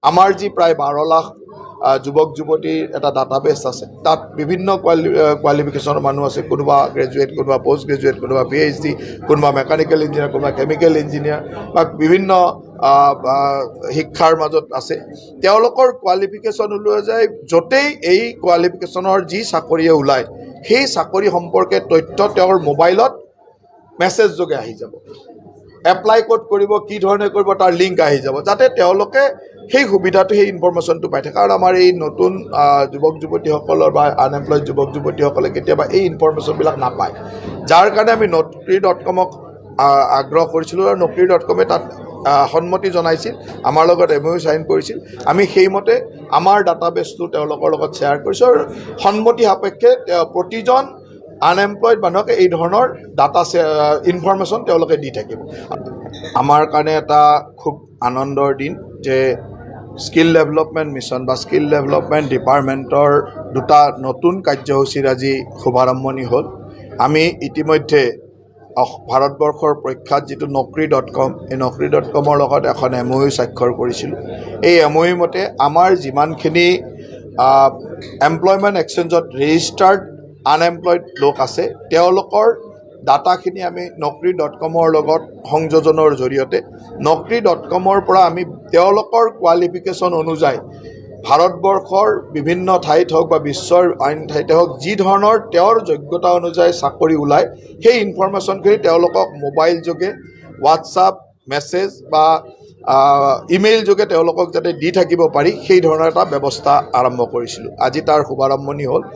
আমাৰ যি প্ৰায় 12 লাখ যুৱক যুৱতীৰ এটা ডাটাবেছ আছে, তাত বিভিন্ন কোৱালিফিকেশ্যনৰ মানুহ আছে, কোনোবা গ্ৰেজুৱেট, কোনোবা পোষ্ট গ্ৰেজুৱেট, কোনোবা PhD, কোনোবা মেকানিকেল ইঞ্জিনিয়াৰ, কোনোবা কেমিকেল ইঞ্জিনিয়াৰ বা বিভিন্ন শিক্ষাৰ মাজত আছে। তেওঁলোকৰ কোৱালিফিকেশ্যন ওলোৱা যায়, য'তেই এই কোৱালিফিকেশ্যনৰ যি চাকৰিয়ে ওলায় সেই চাকৰি সম্পৰ্কে তথ্য তেওঁৰ মোবাইলত মেছেজ যোগে আহি যাব। এপ্লাই ক'ত কৰিব, কি ধৰণে কৰিব, তাৰ লিংক আহি যাব, যাতে তেওঁলোকে সেই সুবিধাটো, সেই ইনফৰমেশ্যনটো পাই থাকে। কাৰণ আমাৰ এই নতুন যুৱক যুৱতীসকলৰ বা আনএমপ্লয়ড যুৱক যুৱতীসকলে কেতিয়াবা এই ইনফৰমেশ্যনবিলাক নাপায়, যাৰ কাৰণে আমি naukri.com-ক আগ্ৰহ কৰিছিলোঁ আৰু naukri.com-এ তাত সন্মতি জনাইছিল, আমাৰ লগত MOU চাইন কৰিছিল। আমি সেইমতে আমাৰ ডাটাবেছটো তেওঁলোকৰ লগত শ্বেয়াৰ কৰিছোঁ আৰু সন্মতি সাপেক্ষে প্ৰতিজন আনএমপ্লয়ড মানুহকে এই ধৰণৰ ডাটা ইনফৰমেশ্যন তেওঁলোকে দি থাকিব। আমাৰ কাৰণে এটা খুব আনন্দৰ দিন যে স্কিল ডেভেলপমেণ্ট মিছন বা স্কিল ডেভেলপমেণ্ট ডিপাৰ্টমেণ্টৰ দুটা নতুন কাৰ্যসূচীৰ আজি শুভাৰম্ভণি হ'ল। আমি ইতিমধ্যে ভাৰতবৰ্ষৰ প্ৰখ্যাত যিটো naukri.com, এই naukri.com-ৰ লগত এখন MOU স্বাক্ষৰ কৰিছিলোঁ। এই MOU মতে আমাৰ যিমানখিনি এমপ্লয়মেণ্ট এক্সচেঞ্জত ৰেজিষ্টাৰ্ড আনএমপ্লয়ড লোক আছে, তেওঁলোকৰ ডাটাখিনি আমি naukri.com-ৰ লগত সংযোজনৰ জৰিয়তে naukri.com-ৰ পৰা আমি তেওঁলোকৰ কোৱালিফিকেশ্যন অনুযায়ী ভাৰতবৰ্ষৰ বিভিন্ন ঠাইত হওক বা বিশ্বৰ আন ঠাইতে হওক, যি ধৰণৰ তেওঁৰ যোগ্যতা অনুযায়ী চাকৰি ওলায়, সেই ইনফৰমেশ্যনখিনি তেওঁলোকক মোবাইল যোগে, হোৱাটছআপ মেছেজ বা ইমেইল যোগে তেওঁলোকক যাতে দি থাকিব পাৰি, সেই ধৰণৰ এটা ব্যৱস্থা আৰম্ভ কৰিছিলোঁ। আজি তাৰ শুভাৰম্ভণি হ'ল।